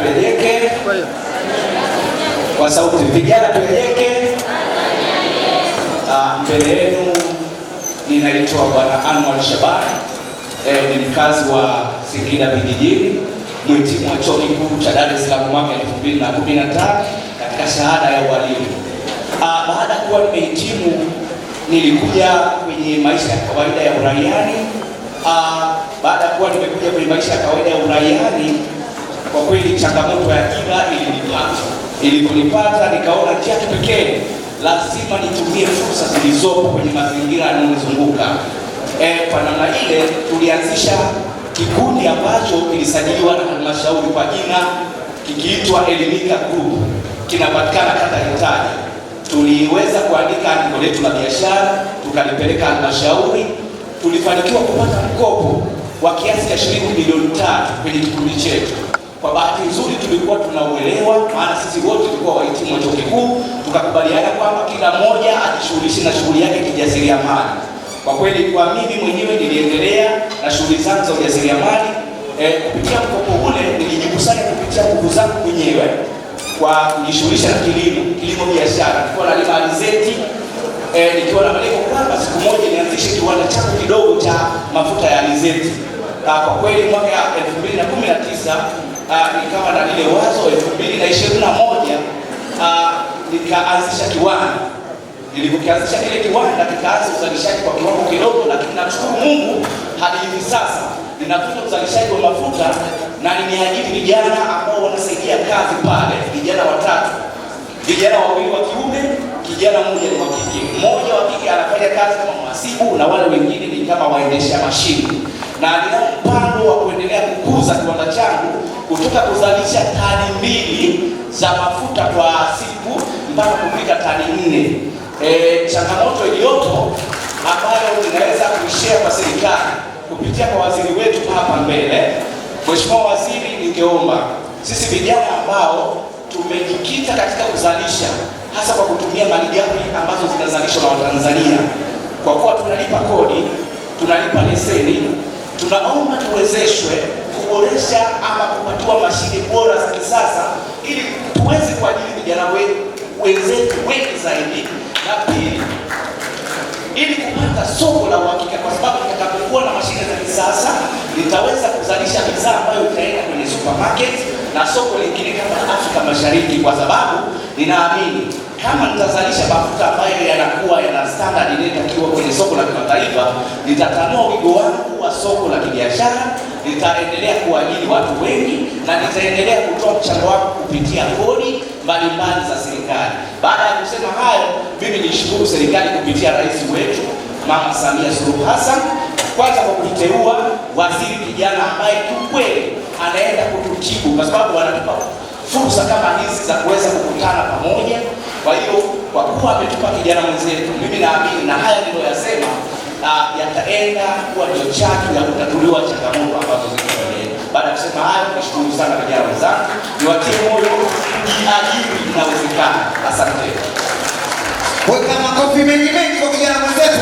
tueleke kwa sauti, vijana tueleke. Mbele yenu ninaitwa Bwana Anwar Shabani, ni mkazi wa Singida Vijijini, mhitimu wa chuo kikuu cha Dar es Salaam mwaka 2015 katika shahada ya ualimu. Baada ya kuwa nimehitimu, nilikuja kwenye maisha ya kawaida ya uraiani. Baada ya kuwa nimekuja kwenye maisha ya kawaida ya uraiani, kwa kweli changamoto ya ajira ilinipata. Iliponipata nikaona njia pekee lazima nitumie fursa zilizopo kwenye mazingira yanayozunguka. Kwa namna ile tulianzisha kikundi ambacho kilisajiliwa na halmashauri kwa jina kikiitwa Elimika Group, kinapatikana kata Hitaji. Tuliweza kuandika andiko letu la biashara, tukalipeleka halmashauri, tulifanikiwa kupata mkopo wa kiasi cha shilingi milioni 3 kwenye kikundi chetu. Kwa bahati nzuri tulikuwa tunauelewa, maana sisi wote tulikuwa wahitimu wa chuo kikuu, tukakubaliana kwamba kila mmoja ajishughulishe na shughuli yake kijasiriamali. Kwa kweli kwa mimi mwenyewe niliendelea na shughuli zangu za ujasiriamali. Kupitia mkopo ule nilijikusanya kupitia nguvu zangu mwenyewe kwa kujishughulisha na kilimo biashara. Nilikuwa nalima alizeti, nikiwa na malengo kwamba siku moja nianzishe kiwanda changu kidogo cha mafuta ya alizeti. Kwa kweli mwaka 2019 nikawa na lile wazo. 2021 nikaanzisha kiwanda. Nilipokianzisha kile kiwanda kikaanza uzalishaji kwa kiwango kidogo, lakini namshukuru Mungu hadi hivi sasa ninafanya uzalishaji wa mafuta na nimeajiri vijana ambao wanasaidia kazi pale, vijana 3. Vijana 2 wa kiume, kijana mmoja ni wa kike. Mmoja wa kike anafanya kazi kama mhasibu na wale wengine ni kama waendesha mashine. Na nina mpango wa kuendelea kukuza kiwanda changu kutoka kuzalisha tani 2 za mafuta kwa siku mpaka kufika tani 4. Changamoto iliyopo ambayo ninaweza kuishare kwa serikali kupitia kwa waziri wetu hapa mbele. Mheshimiwa Waziri, ningeomba sisi vijana ambao tumejikita katika kuzalisha hasa kwa kutumia malighafi ambazo zinazalishwa na Watanzania, kwa kuwa tunalipa kodi, tunalipa leseni, tunaomba tuwezeshwe kuboresha ama kupatiwa mashine bora za kisasa ili tuweze kuajiri vijana wenzetu wengi zaidi, na pili ili kupata soko la uhakika, kwa sababu tutakapokuwa na mashine za kisasa nitaweza kuzalisha bidhaa ambayo itaenda kwenye supermarket na soko lingine kama Afrika Mashariki, kwa sababu ninaamini kama nitazalisha mafuta ambayo yanakuwa yana standard inayotakiwa kwenye soko la kimataifa, nitatanua wigo wangu wa soko la kibiashara, nitaendelea kuajiri watu wengi na nitaendelea kutoa mchango wangu kupitia kodi mbalimbali za serikali. Baada ya kusema hayo, mimi nishukuru serikali kupitia rais wetu Mama Samia Suluhu Hassan, kwanza kwa kuteua waziri kijana ambaye kweli anaenda kututibu, kwa sababu wanatupa fursa kama hizi za kuweza kukutana pamoja. Kwa hiyo kwa kuwa ametupa kijana mwenzetu, mimi naamini na haya niliyoyasema yataenda kuwa ndio chachu ya kutatuliwa changamoto ambazo ziko mbele. Baada ya kusema hayo, nashukuru sana vijana wenzangu, niwatie moyo, kujiajiri inawezekana. Asante. Weka makofi mengi mengi kwa vijana mwenzetu.